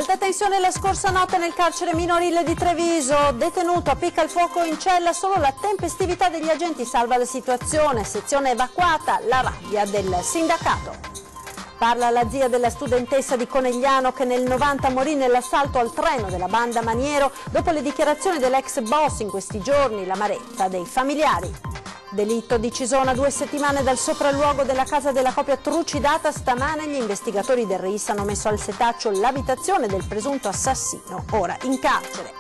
Alta tensione la scorsa notte nel carcere minorile di Treviso, detenuto appicca il fuoco in cella, solo la tempestività degli agenti salva la situazione, sezione evacuata, la rabbia del sindacato. Parla la zia della studentessa di Conegliano che nel 90 morì nell'assalto al treno della banda Maniero dopo le dichiarazioni dell'ex boss in questi giorni, l'amarezza dei familiari. Delitto di Cisona, 2 settimane dal sopralluogo della casa della coppia trucidata, stamane gli investigatori del RIS hanno messo al setaccio l'abitazione del presunto assassino, ora in carcere.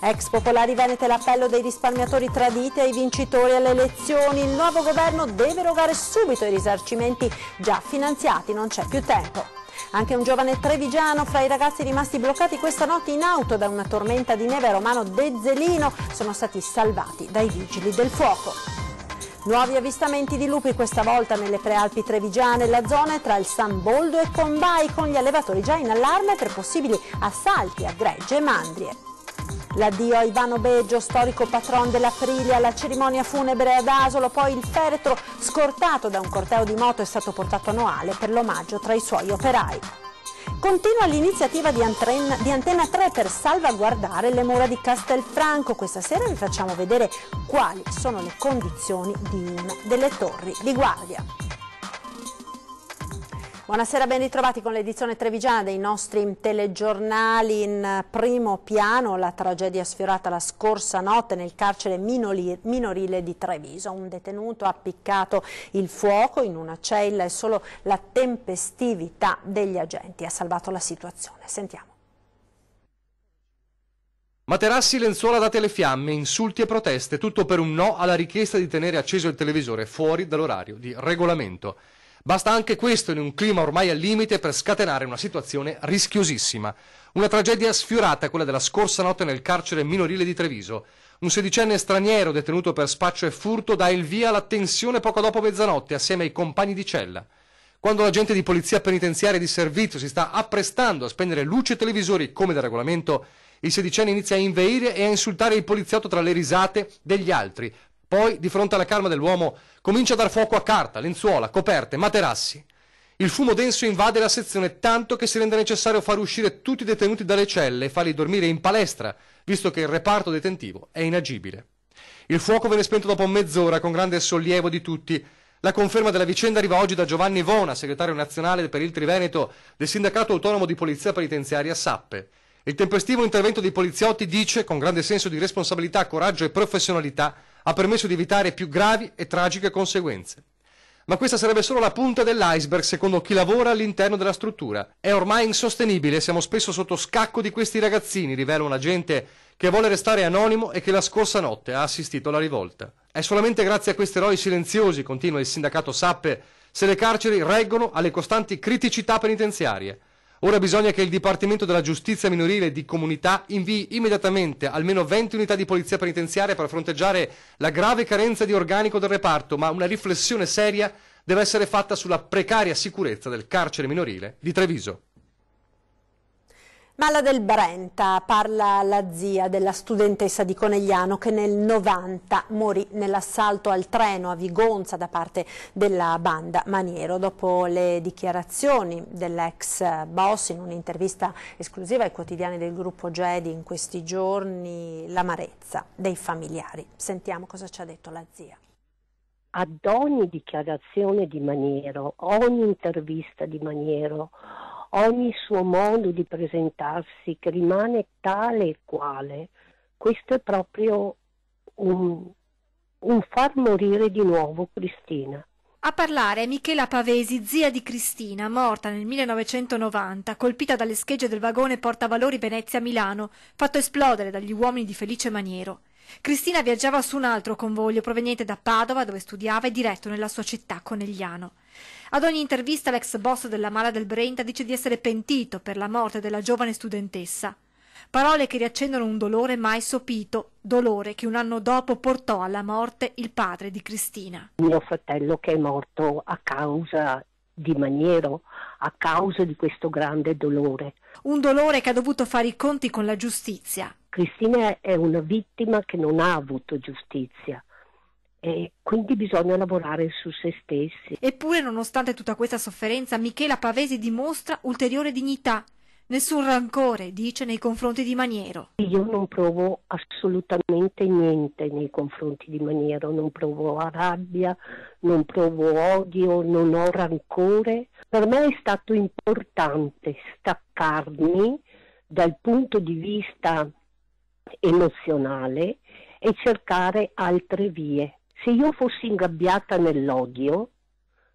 Ex Popolari Venete, l'appello dei risparmiatori traditi ai vincitori alle elezioni, il nuovo governo deve erogare subito i risarcimenti già finanziati, non c'è più tempo. Anche un giovane trevigiano fra i ragazzi rimasti bloccati questa notte in auto da una tormenta di neve a Romano Dezzelino sono stati salvati dai vigili del fuoco. Nuovi avvistamenti di lupi, questa volta nelle prealpi trevigiane, la zona è tra il San Boldo e Combai, con gli allevatori già in allarme per possibili assalti a gregge e mandrie. L'addio a Ivano Beggio, storico patron dell'Aprilia, alla cerimonia funebre ad Asolo, poi il feretro scortato da un corteo di moto è stato portato a Noale per l'omaggio tra i suoi operai. Continua l'iniziativa di Antena 3 per salvaguardare le mura di Castelfranco. Questa sera vi facciamo vedere quali sono le condizioni di una delle torri di guardia. Buonasera, ben ritrovati con l'edizione trevigiana dei nostri telegiornali. In primo piano la tragedia sfiorata la scorsa notte nel carcere minorile di Treviso. Un detenuto ha appiccato il fuoco in una cella e solo la tempestività degli agenti ha salvato la situazione. Sentiamo. Materassi, lenzuola date alle fiamme, insulti e proteste, tutto per un no alla richiesta di tenere acceso il televisore fuori dall'orario di regolamento. Basta anche questo in un clima ormai al limite per scatenare una situazione rischiosissima. Una tragedia sfiorata, quella della scorsa notte nel carcere minorile di Treviso. Un 16enne straniero detenuto per spaccio e furto dà il via alla tensione poco dopo mezzanotte assieme ai compagni di cella. Quando l'agente di polizia penitenziaria di servizio si sta apprestando a spegnere luci e televisori come da regolamento, il 16enne inizia a inveire e a insultare il poliziotto tra le risate degli altri. Poi, di fronte alla calma dell'uomo, comincia a dar fuoco a carta, lenzuola, coperte, materassi. Il fumo denso invade la sezione tanto che si rende necessario far uscire tutti i detenuti dalle celle e farli dormire in palestra, visto che il reparto detentivo è inagibile. Il fuoco viene spento dopo mezz'ora con grande sollievo di tutti. La conferma della vicenda arriva oggi da Giovanni Vona, segretario nazionale per il Triveneto del Sindacato Autonomo di Polizia Penitenziaria SAPPE. Il tempestivo intervento dei poliziotti, dice, con grande senso di responsabilità, coraggio e professionalità, ha permesso di evitare più gravi e tragiche conseguenze. Ma questa sarebbe solo la punta dell'iceberg, secondo chi lavora all'interno della struttura. È ormai insostenibile, siamo spesso sotto scacco di questi ragazzini, rivela un agente che vuole restare anonimo e che la scorsa notte ha assistito alla rivolta. È solamente grazie a questi eroi silenziosi, continua il sindacato SAPPE, se le carceri reggono alle costanti criticità penitenziarie. Ora bisogna che il Dipartimento della Giustizia Minorile e di Comunità invii immediatamente almeno 20 unità di polizia penitenziaria per fronteggiare la grave carenza di organico del reparto, ma una riflessione seria deve essere fatta sulla precaria sicurezza del carcere minorile di Treviso. Malla del Brenta, parla la zia della studentessa di Conegliano che nel 90 morì nell'assalto al treno a Vigonza da parte della banda Maniero. Dopo le dichiarazioni dell'ex boss in un'intervista esclusiva ai quotidiani del gruppo Gedi in questi giorni, l'amarezza dei familiari. Sentiamo cosa ci ha detto la zia. Ad ogni dichiarazione di Maniero, ogni intervista di Maniero, ogni suo modo di presentarsi che rimane tale e quale, questo è proprio un far morire di nuovo Cristina. A parlare è Michela Pavesi, zia di Cristina, morta nel 1990, colpita dalle schegge del vagone portavalori Venezia-Milano, fatto esplodere dagli uomini di Felice Maniero. Cristina viaggiava su un altro convoglio proveniente da Padova, dove studiava, e diretto nella sua città, Conegliano. Ad ogni intervista l'ex boss della Malla del Brenta dice di essere pentito per la morte della giovane studentessa. Parole che riaccendono un dolore mai sopito, dolore che un anno dopo portò alla morte il padre di Cristina. Mio fratello che è morto a causa di Maniero, a causa di questo grande dolore. Un dolore che ha dovuto fare i conti con la giustizia. Cristina è una vittima che non ha avuto giustizia. E quindi bisogna lavorare su se stessi. Eppure, nonostante tutta questa sofferenza, Michela Pavesi dimostra ulteriore dignità. Nessun rancore, dice, nei confronti di Maniero. Io non provo assolutamente niente nei confronti di Maniero, non provo rabbia, non provo odio, non ho rancore. Per me è stato importante staccarmi dal punto di vista emozionale e cercare altre vie. Se io fossi ingabbiata nell'odio,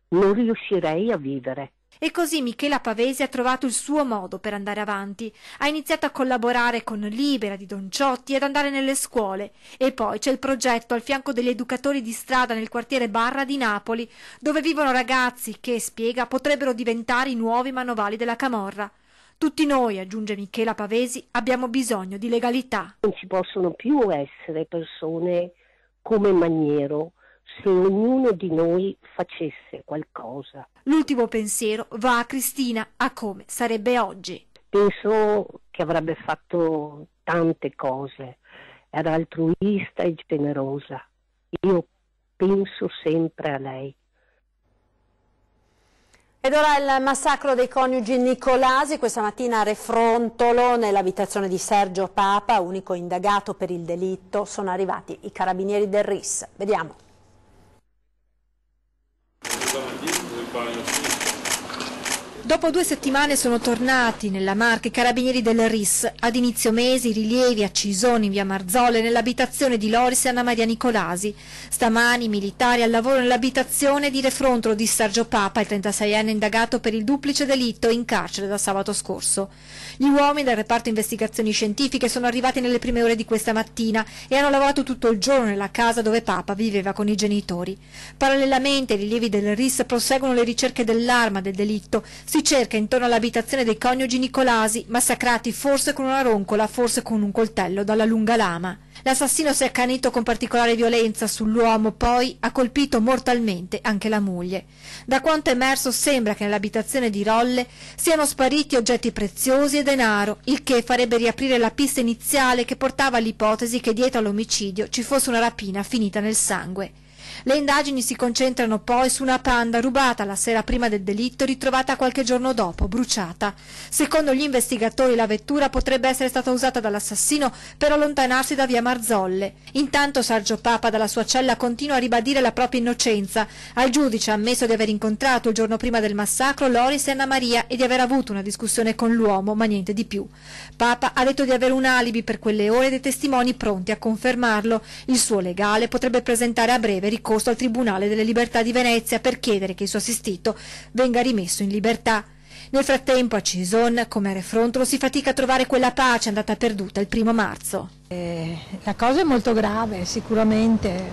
non riuscirei a vivere. E così Michela Pavesi ha trovato il suo modo per andare avanti. Ha iniziato a collaborare con Libera di Don Ciotti ed andare nelle scuole. E poi c'è il progetto al fianco degli educatori di strada nel quartiere Barra di Napoli, dove vivono ragazzi che, spiega, potrebbero diventare i nuovi manovali della camorra. Tutti noi, aggiunge Michela Pavesi, abbiamo bisogno di legalità. Non ci possono più essere persone come Maniero se ognuno di noi facesse qualcosa. L'ultimo pensiero va a Cristina, a come sarebbe oggi. Penso che avrebbe fatto tante cose, era altruista e generosa. Io penso sempre a lei. Ed ora il massacro dei coniugi Nicolasi, questa mattina a Refrontolo, nell'abitazione di Sergio Papa, unico indagato per il delitto, sono arrivati i carabinieri del RIS. Vediamo. Dopo 2 settimane sono tornati nella Marca i carabinieri del RIS. Ad inizio mese i rilievi a Cisoni in via Marzolle nell'abitazione di Loris e Anna Maria Nicolasi. Stamani i militari al lavoro nell'abitazione di Refrontolo di Sergio Papa, il 36enne indagato per il duplice delitto in carcere da sabato scorso. Gli uomini del reparto investigazioni scientifiche sono arrivati nelle prime ore di questa mattina e hanno lavorato tutto il giorno nella casa dove Papa viveva con i genitori. Parallelamente i rilievi del RIS proseguono le ricerche dell'arma del delitto. Si cerca intorno all'abitazione dei coniugi Nicolasi, massacrati forse con una roncola, forse con un coltello dalla lunga lama. L'assassino si è accanito con particolare violenza sull'uomo, poi ha colpito mortalmente anche la moglie. Da quanto emerso sembra che nell'abitazione di Rolle siano spariti oggetti preziosi e denaro, il che farebbe riaprire la pista iniziale che portava all'ipotesi che dietro all'omicidio ci fosse una rapina finita nel sangue. Le indagini si concentrano poi su una Panda rubata la sera prima del delitto e ritrovata qualche giorno dopo, bruciata. Secondo gli investigatori la vettura potrebbe essere stata usata dall'assassino per allontanarsi da via Marzolle. Intanto Sergio Papa dalla sua cella continua a ribadire la propria innocenza. Al giudice ha ammesso di aver incontrato il giorno prima del massacro Loris e Anna Maria e di aver avuto una discussione con l'uomo, ma niente di più. Papa ha detto di avere un alibi per quelle ore e dei testimoni pronti a confermarlo. Il suo legale potrebbe presentare a breve ricorso al Tribunale delle Libertà di Venezia per chiedere che il suo assistito venga rimesso in libertà. Nel frattempo a Cison, come a Refrontolo, si fatica a trovare quella pace andata perduta il 1 marzo. La cosa è molto grave, sicuramente,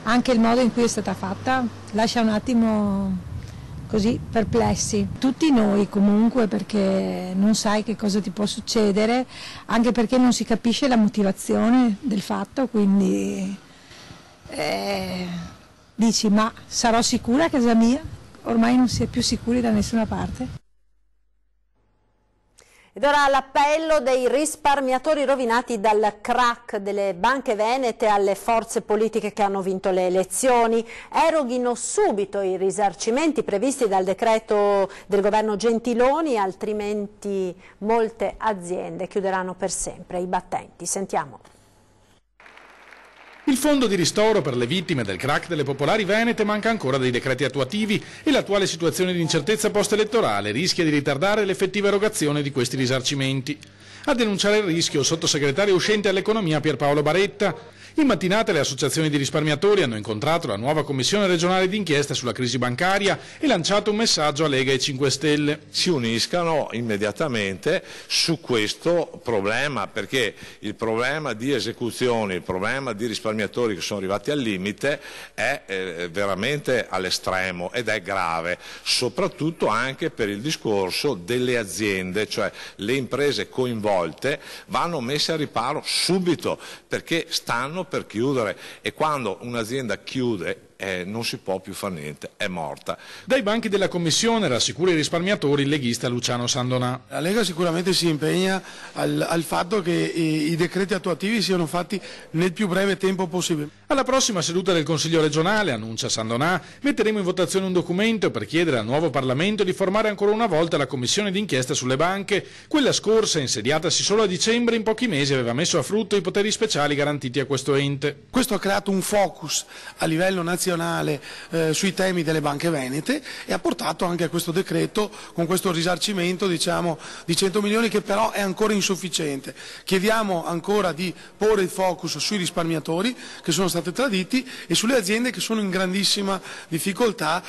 anche il modo in cui è stata fatta lascia un attimo così perplessi. Tutti noi comunque, perché non sai che cosa ti può succedere, anche perché non si capisce la motivazione del fatto, quindi dici, ma sarò sicura a casa mia? Ormai non si è più sicuri da nessuna parte. Ed ora l'appello dei risparmiatori rovinati dal crack delle banche venete alle forze politiche che hanno vinto le elezioni. Eroghino subito i risarcimenti previsti dal decreto del governo Gentiloni, altrimenti molte aziende chiuderanno per sempre i battenti. Sentiamo. Il fondo di ristoro per le vittime del crack delle popolari venete manca ancora dei decreti attuativi e l'attuale situazione di incertezza post-elettorale rischia di ritardare l'effettiva erogazione di questi risarcimenti. A denunciare il rischio il sottosegretario uscente all'economia Pierpaolo Baretta. In mattinata le associazioni di risparmiatori hanno incontrato la nuova commissione regionale d'inchiesta sulla crisi bancaria e lanciato un messaggio a Lega e 5 Stelle. Si uniscano immediatamente su questo problema, perché il problema di esecuzioni, il problema di risparmiatori che sono arrivati al limite è veramente all'estremo ed è grave, soprattutto anche per il discorso delle aziende, cioè le imprese coinvolte vanno messe a riparo subito perché stanno per chiudere e quando un'azienda chiude non si può più fare niente, è morta. Dai banchi della Commissione rassicura i risparmiatori il leghista Luciano Sandonà. La Lega sicuramente si impegna al fatto che i decreti attuativi siano fatti nel più breve tempo possibile. Alla prossima seduta del Consiglio regionale, annuncia Sandonà, metteremo in votazione un documento per chiedere al nuovo Parlamento di formare ancora una volta la Commissione d'inchiesta sulle banche. Quella scorsa, insediatasi solo a dicembre, in pochi mesi aveva messo a frutto i poteri speciali garantiti a questo ente. Questo ha creato un focus a livello nazionale sui temi delle banche venete e ha portato anche a questo decreto con questo risarcimento, diciamo, di 100 milioni che però è ancora insufficiente. Chiediamo ancora di porre il focus sui risparmiatori che sono stati traditi e sulle aziende che sono in grandissima difficoltà.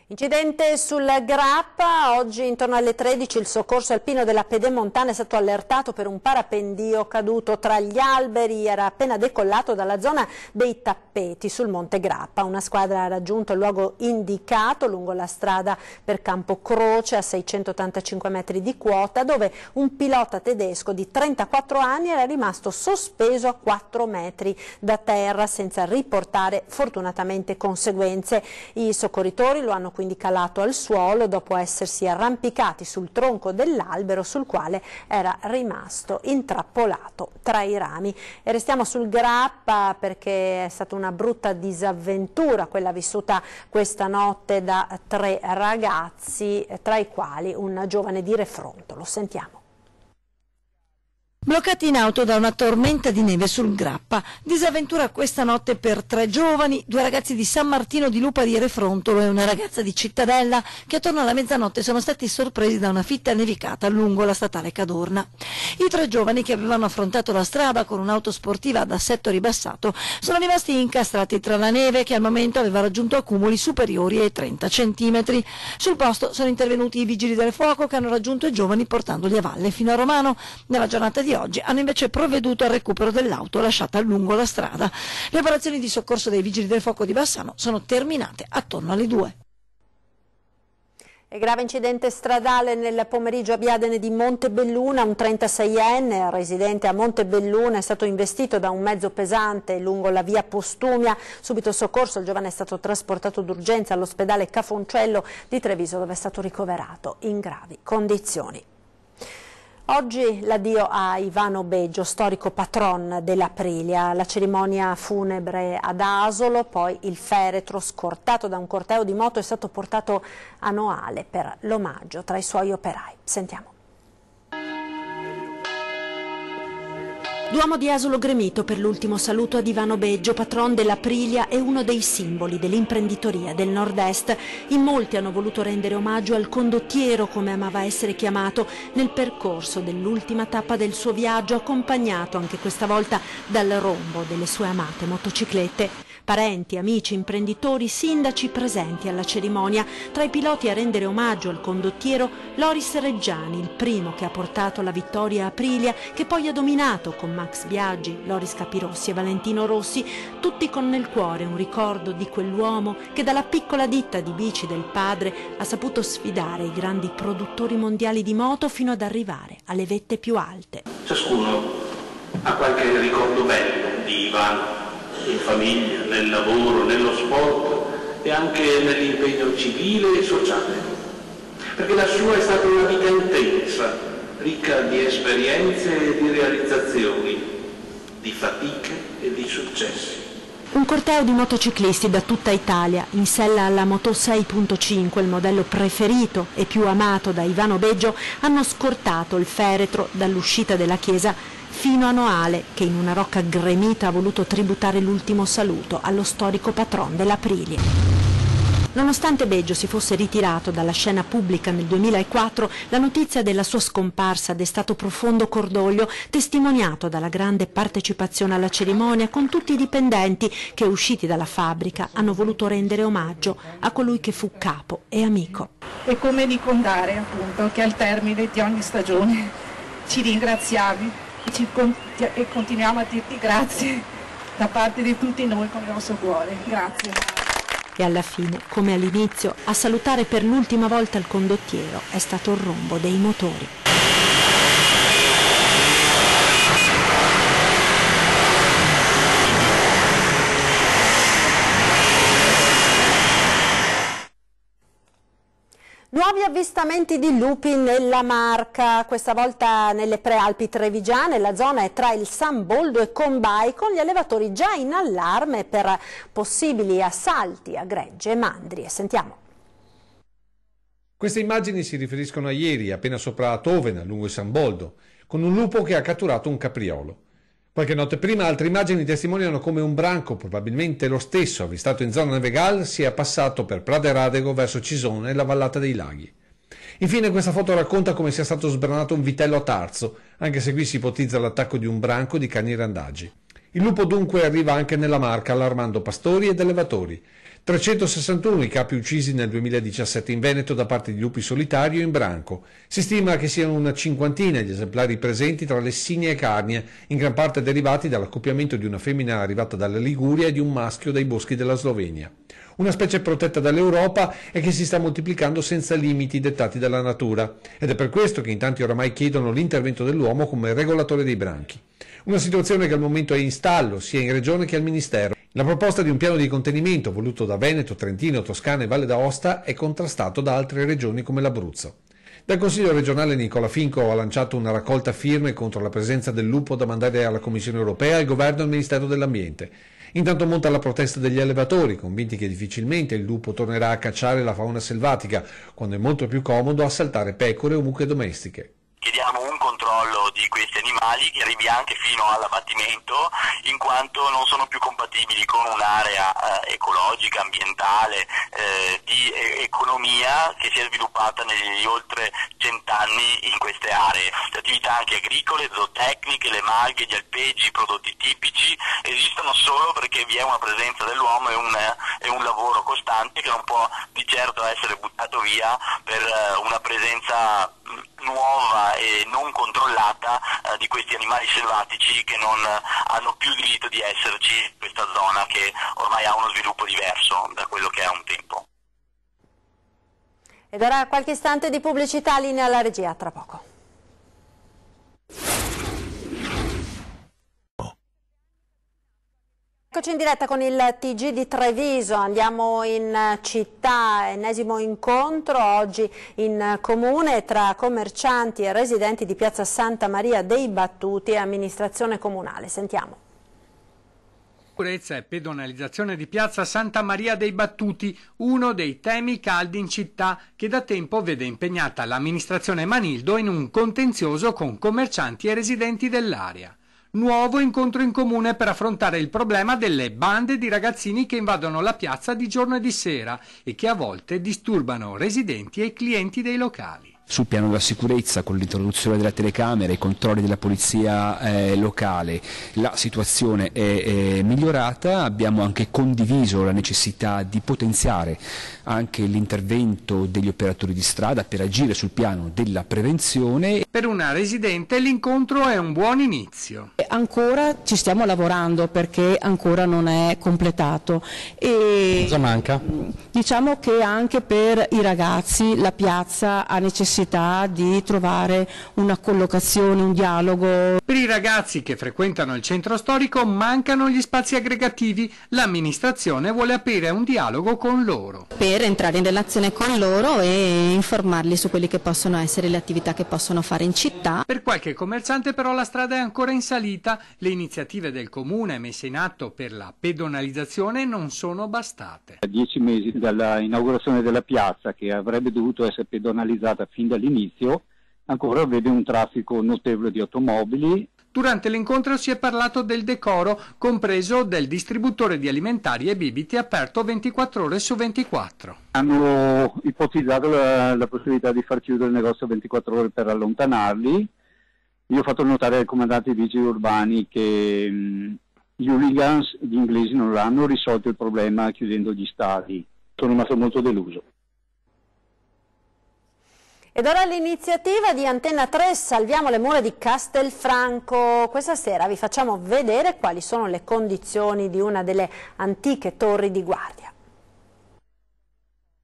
Incidente sul Grappa, oggi intorno alle 13 il soccorso alpino della Pedemontana è stato allertato per un parapendio caduto tra gli alberi, era appena decollato dalla zona dei tappeti sul Monte Grappa. Una squadra ha raggiunto il luogo indicato lungo la strada per Campo Croce a 685 metri di quota, dove un pilota tedesco di 34 anni era rimasto sospeso a 4 metri da terra senza riportare fortunatamente conseguenze. I soccorritori lo hanno quindi calato al suolo dopo essersi arrampicati sul tronco dell'albero sul quale era rimasto intrappolato tra i rami. E restiamo sul Grappa perché è stata una brutta disavventura quella vissuta questa notte da 3 ragazzi, tra i quali un giovane di Refronto. Lo sentiamo. Bloccati in auto da una tormenta di neve sul Grappa, disavventura questa notte per 3 giovani, 2 ragazzi di San Martino di Lupa di Refrontolo e una ragazza di Cittadella che attorno alla mezzanotte sono stati sorpresi da una fitta nevicata lungo la statale Cadorna. I 3 giovani che avevano affrontato la strada con un'auto sportiva ad assetto ribassato sono rimasti incastrati tra la neve che al momento aveva raggiunto accumuli superiori ai 30 centimetri. Sul posto sono intervenuti i vigili del fuoco che hanno raggiunto i giovani portandoli a valle fino a Romano. Nella giornata di oggi hanno invece provveduto al recupero dell'auto lasciata lungo la strada. Le operazioni di soccorso dei vigili del fuoco di Bassano sono terminate attorno alle 2. E grave incidente stradale nel pomeriggio a Biadene di Montebelluna, un 36enne residente a Montebelluna è stato investito da un mezzo pesante lungo la via Postumia. Subito soccorso, il giovane è stato trasportato d'urgenza all'ospedale Cafoncello di Treviso dove è stato ricoverato in gravi condizioni. Oggi l'addio a Ivano Beggio, storico patron dell'Aprilia, la cerimonia funebre ad Asolo, poi il feretro scortato da un corteo di moto è stato portato a Noale per l'omaggio tra i suoi operai. Sentiamo. Duomo di Asolo gremito per l'ultimo saluto ad Ivano Beggio, patron dell'Aprilia e uno dei simboli dell'imprenditoria del nord-est. In molti hanno voluto rendere omaggio al condottiero, come amava essere chiamato, nel percorso dell'ultima tappa del suo viaggio, accompagnato anche questa volta dal rombo delle sue amate motociclette. Parenti, amici, imprenditori, sindaci presenti alla cerimonia. Tra i piloti a rendere omaggio al condottiero, Loris Reggiani, il primo che ha portato la vittoria a Aprilia, che poi ha dominato con Max Biaggi, Loris Capirossi e Valentino Rossi, tutti con nel cuore un ricordo di quell'uomo che dalla piccola ditta di bici del padre ha saputo sfidare i grandi produttori mondiali di moto fino ad arrivare alle vette più alte. Ciascuno ha qualche ricordo bello di Ivano, in famiglia, nel lavoro, nello sport e anche nell'impegno civile e sociale, perché la sua è stata una vita intensa, ricca di esperienze e di realizzazioni, di fatiche e di successi. Un corteo di motociclisti da tutta Italia, in sella alla Moto 6.5, il modello preferito e più amato da Ivano Beggio, hanno scortato il feretro dall'uscita della chiesa fino a Noale, che in una rocca gremita ha voluto tributare l'ultimo saluto allo storico patron dell'Aprilia. Nonostante Beggio si fosse ritirato dalla scena pubblica nel 2004, la notizia della sua scomparsa ha destato profondo cordoglio, testimoniato dalla grande partecipazione alla cerimonia, con tutti i dipendenti che, usciti dalla fabbrica, hanno voluto rendere omaggio a colui che fu capo e amico. È come ricordare appunto che al termine di ogni stagione ci ringraziavi e continuiamo a dirti grazie da parte di tutti noi con il nostro cuore. Grazie. E alla fine, come all'inizio, a salutare per l'ultima volta il condottiero è stato il rombo dei motori. Nuovi avvistamenti di lupi nella Marca, questa volta nelle prealpi trevigiane. La zona è tra il San Boldo e Combay, con gli allevatori già in allarme per possibili assalti a gregge e mandrie. Sentiamo. Queste immagini si riferiscono a ieri, appena sopra Tovena, lungo il San Boldo, con un lupo che ha catturato un capriolo. Qualche notte prima altre immagini testimoniano come un branco, probabilmente lo stesso avvistato in zona Nevegal, sia passato per Prade Radego verso Cisone e la vallata dei laghi. Infine questa foto racconta come sia stato sbranato un vitello a Tarzo, anche se qui si ipotizza l'attacco di un branco di cani randagi. Il lupo dunque arriva anche nella Marca, allarmando pastori ed allevatori. 361 i capi uccisi nel 2017 in Veneto da parte di lupi solitari o in branco. Si stima che siano una cinquantina gli esemplari presenti tra Lessinia e Carnia, in gran parte derivati dall'accoppiamento di una femmina arrivata dalla Liguria e di un maschio dai boschi della Slovenia. Una specie protetta dall'Europa e che si sta moltiplicando senza limiti dettati dalla natura, ed è per questo che in tanti oramai chiedono l'intervento dell'uomo come regolatore dei branchi. Una situazione che al momento è in stallo sia in Regione che al Ministero. La proposta di un piano di contenimento voluto da Veneto, Trentino, Toscana e Valle d'Aosta è contrastato da altre regioni come l'Abruzzo. Dal Consiglio regionale Nicola Finco ha lanciato una raccolta firme contro la presenza del lupo da mandare alla Commissione europea, al Governo e al Ministero dell'Ambiente. Intanto monta la protesta degli allevatori, convinti che difficilmente il lupo tornerà a cacciare la fauna selvatica, quando è molto più comodo assaltare pecore o mucche domestiche. Chiediamo un controllo di questi animali che arrivi anche fino all'abbattimento, in quanto non sono più compatibili con un'area ecologica, ambientale, di economia che si è sviluppata negli oltre 100 anni in queste aree. Le attività anche agricole, zootecniche, le malghe, gli alpeggi, i prodotti tipici esistono solo perché vi è una presenza dell'uomo e un lavoro costante che non può di certo essere buttato via per una presenza nuova e non controllata di questi animali selvatici che non hanno più diritto di esserci in questa zona che ormai ha uno sviluppo diverso da quello che è un tempo. Ed ora qualche istante di pubblicità, linea alla regia, tra poco. Eccoci in diretta con il TG di Treviso, andiamo in città, ennesimo incontro oggi in comune tra commercianti e residenti di Piazza Santa Maria dei Battuti e amministrazione comunale. Sentiamo. Sicurezza e pedonalizzazione di Piazza Santa Maria dei Battuti, uno dei temi caldi in città che da tempo vede impegnata l'amministrazione Manildo in un contenzioso con commercianti e residenti dell'area. Nuovo incontro in comune per affrontare il problema delle bande di ragazzini che invadono la piazza di giorno e di sera e che a volte disturbano residenti e clienti dei locali. Sul piano della sicurezza, con l'introduzione della telecamera e i controlli della polizia locale, la situazione è migliorata. Abbiamo anche condiviso la necessità di potenziare anche l'intervento degli operatori di strada per agire sul piano della prevenzione. Per una residente l'incontro è un buon inizio. Ancora ci stiamo lavorando perché ancora non è completato. E cosa manca? Diciamo che anche per i ragazzi la piazza ha necessità di trovare una collocazione, un dialogo. Per i ragazzi che frequentano il centro storico mancano gli spazi aggregativi. L'amministrazione vuole aprire un dialogo con loro. Per entrare in relazione con loro e informarli su quelle che possono essere le attività che possono fare in città. Per qualche commerciante però la strada è ancora in salita. Le iniziative del comune messe in atto per la pedonalizzazione non sono bastate. 10 mesi dalla inaugurazione della piazza, che avrebbe dovuto essere pedonalizzata fin dall'inizio, ancora vede un traffico notevole di automobili. Durante l'incontro si è parlato del decoro, compreso del distributore di alimentari e bibite aperto 24 ore su 24. Hanno ipotizzato la possibilità di far chiudere il negozio 24 ore per allontanarli. Io ho fatto notare ai comandanti dei vigili urbani che gli hooligans, gli inglesi, non hanno risolto il problema chiudendo gli stadi. Sono rimasto molto deluso. Ed ora l'iniziativa di Antenna 3, salviamo le mura di Castelfranco. Questa sera vi facciamo vedere quali sono le condizioni di una delle antiche torri di guardia.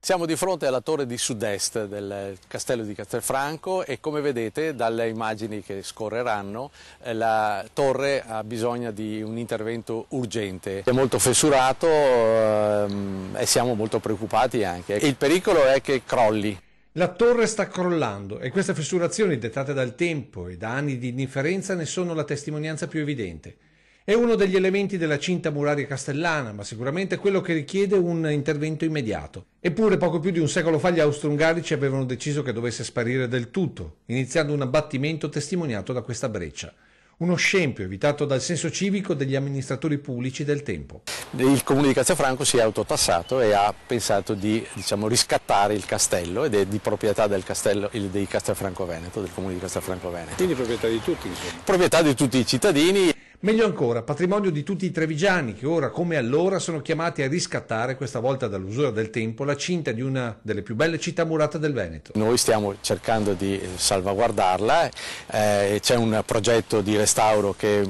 Siamo di fronte alla torre di sud-est del castello di Castelfranco e come vedete dalle immagini che scorreranno la torre ha bisogno di un intervento urgente. È molto fessurato e siamo molto preoccupati anche. Il pericolo è che crolli. La torre sta crollando e queste fessurazioni dettate dal tempo e da anni di indifferenza ne sono la testimonianza più evidente. È uno degli elementi della cinta muraria castellana, ma sicuramente quello che richiede un intervento immediato. Eppure poco più di un secolo fa gli austro-ungarici avevano deciso che dovesse sparire del tutto, iniziando un abbattimento testimoniato da questa breccia. Uno scempio evitato dal senso civico degli amministratori pubblici del tempo. Il comune di Castelfranco si è autotassato e ha pensato di riscattare il castello, ed è di proprietà del castello di Castelfranco Veneto, del comune di Castelfranco Veneto. Quindi proprietà di tutti, insomma. Proprietà di tutti i cittadini. Meglio ancora, patrimonio di tutti i trevigiani che ora come allora sono chiamati a riscattare, questa volta dall'usura del tempo, la cinta di una delle più belle città murate del Veneto. Noi stiamo cercando di salvaguardarla, c'è un progetto di restauro che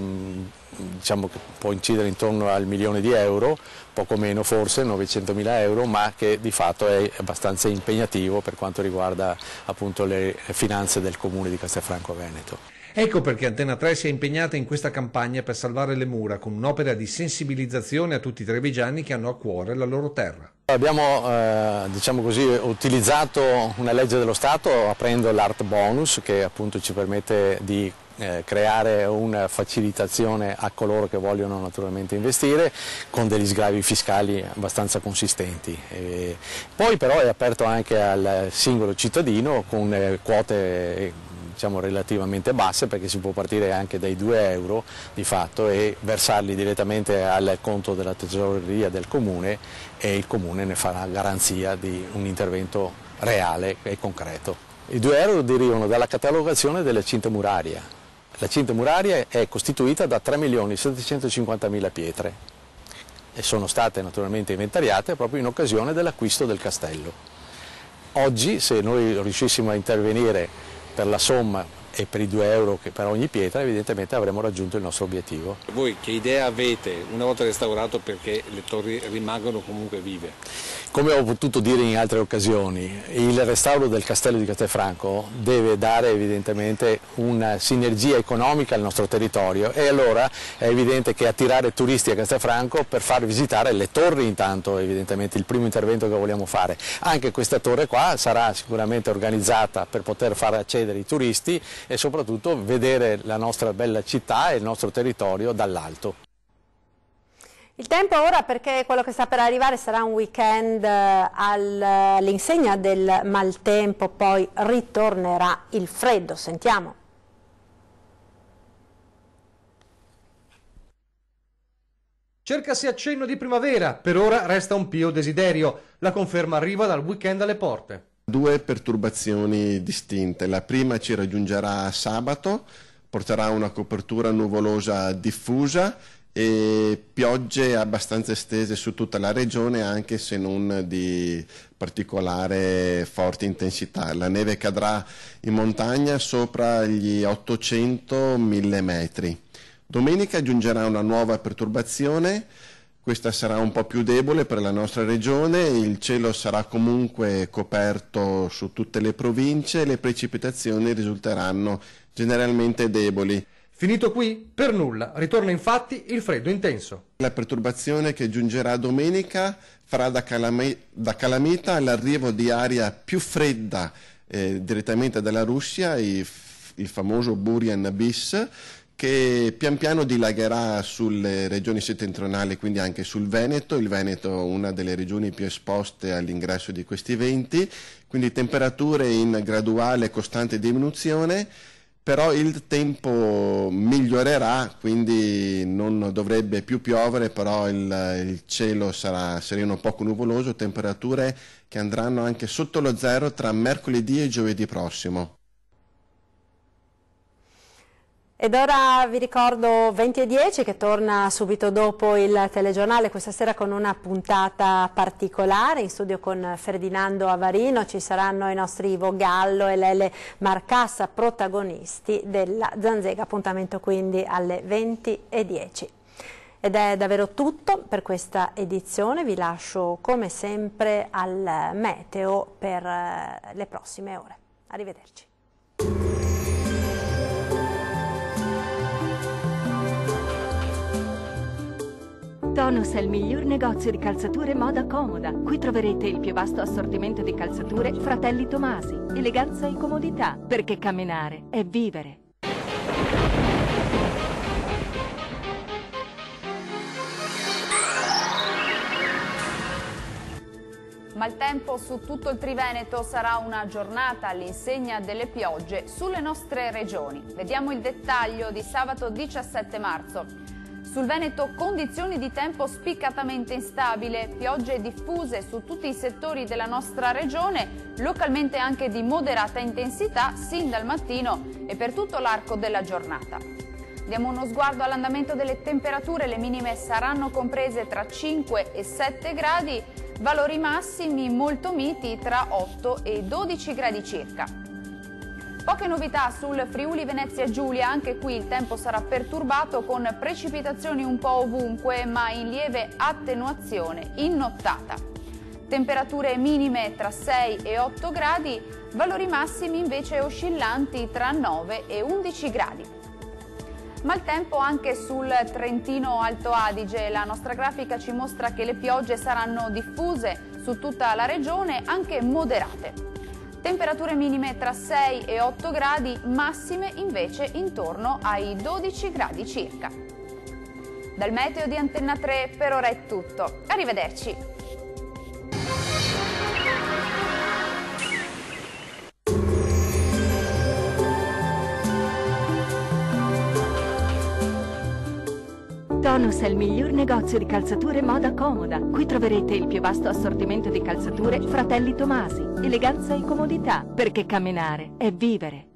che può incidere intorno al 1 milione di euro, poco meno forse, 900.000 euro, ma che di fatto è abbastanza impegnativo per quanto riguarda appunto le finanze del comune di Castelfranco Veneto. Ecco perché Antena 3 si è impegnata in questa campagna per salvare le mura con un'opera di sensibilizzazione a tutti i trevigiani che hanno a cuore la loro terra. Abbiamo utilizzato una legge dello Stato aprendo l'Art Bonus, che appunto ci permette di creare una facilitazione a coloro che vogliono naturalmente investire con degli sgravi fiscali abbastanza consistenti. Poi però è aperto anche al singolo cittadino con quote relativamente basse, perché si può partire anche dai 2 euro di fatto e versarli direttamente al conto della tesoreria del comune, e il comune ne farà garanzia di un intervento reale e concreto. I 2 euro derivano dalla catalogazione della cinta muraria. La cinta muraria è costituita da 3.750.000 pietre e sono state naturalmente inventariate proprio in occasione dell'acquisto del castello. Oggi, se noi riuscissimo a intervenire per la somma e per i 2 euro che per ogni pietra, evidentemente avremmo raggiunto il nostro obiettivo. Voi che idea avete una volta restaurato perché le torri rimangono comunque vive? Come ho potuto dire in altre occasioni, il restauro del castello di Castelfranco deve dare evidentemente una sinergia economica al nostro territorio, e allora è evidente che attirare turisti a Castelfranco per far visitare le torri intanto è evidentemente il primo intervento che vogliamo fare. Anche questa torre qua sarà sicuramente organizzata per poter far accedere i turisti e soprattutto vedere la nostra bella città e il nostro territorio dall'alto. Il tempo ora, perché quello che sta per arrivare sarà un weekend all'insegna del maltempo, poi ritornerà il freddo. Sentiamo. Cercasi accenno di primavera, per ora resta un pio desiderio. La conferma arriva dal weekend alle porte. 2 perturbazioni distinte. La prima ci raggiungerà sabato, porterà una copertura nuvolosa diffusa e piogge abbastanza estese su tutta la regione, anche se non di particolare forte intensità. La neve cadrà in montagna sopra gli 800-1000 metri. Domenica giungerà una nuova perturbazione. Questa sarà un po' più debole per la nostra regione, il cielo sarà comunque coperto su tutte le province e le precipitazioni risulteranno generalmente deboli. Finito qui? Per nulla. Ritorna infatti il freddo intenso. La perturbazione che giungerà domenica farà da calamita all'arrivo di aria più fredda direttamente dalla Russia, il famoso Burian bis, che pian piano dilagherà sulle regioni settentrionali, quindi anche sul Veneto. Il Veneto è una delle regioni più esposte all'ingresso di questi venti, quindi temperature in graduale e costante diminuzione, però il tempo migliorerà, quindi non dovrebbe più piovere, però il cielo sarà sereno, poco nuvoloso, temperature che andranno anche sotto lo zero tra mercoledì e giovedì prossimo. Ed ora vi ricordo 20:10 che torna subito dopo il telegiornale, questa sera con una puntata particolare. In studio con Ferdinando Avarino ci saranno i nostri Ivo Gallo e Lele Marcassa, protagonisti della Zanzega. Appuntamento quindi alle 20:10. Ed è davvero tutto per questa edizione, vi lascio come sempre al meteo per le prossime ore. Arrivederci. Tonus è il miglior negozio di calzature moda comoda. Qui troverete il più vasto assortimento di calzature Fratelli Tomasi. Eleganza e comodità, perché camminare è vivere. Maltempo su tutto il Triveneto, sarà una giornata all'insegna delle piogge sulle nostre regioni. Vediamo il dettaglio di sabato 17 marzo. Sul Veneto condizioni di tempo spiccatamente instabile, piogge diffuse su tutti i settori della nostra regione, localmente anche di moderata intensità sin dal mattino e per tutto l'arco della giornata. Diamo uno sguardo all'andamento delle temperature, le minime saranno comprese tra 5 e 7 gradi, valori massimi molto miti tra 8 e 12 gradi circa. Poche novità sul Friuli Venezia Giulia, anche qui il tempo sarà perturbato con precipitazioni un po' ovunque ma in lieve attenuazione in nottata. Temperature minime tra 6 e 8 gradi, valori massimi invece oscillanti tra 9 e 11 gradi. Maltempo anche sul Trentino Alto Adige, la nostra grafica ci mostra che le piogge saranno diffuse su tutta la regione, anche moderate. Temperature minime tra 6 e 8 gradi, massime invece intorno ai 12 gradi circa. Dal meteo di Antenna 3 per ora è tutto. Arrivederci! Tonus è il miglior negozio di calzature moda comoda. Qui troverete il più vasto assortimento di calzature Fratelli Tomasi. Eleganza e comodità, perché camminare è vivere.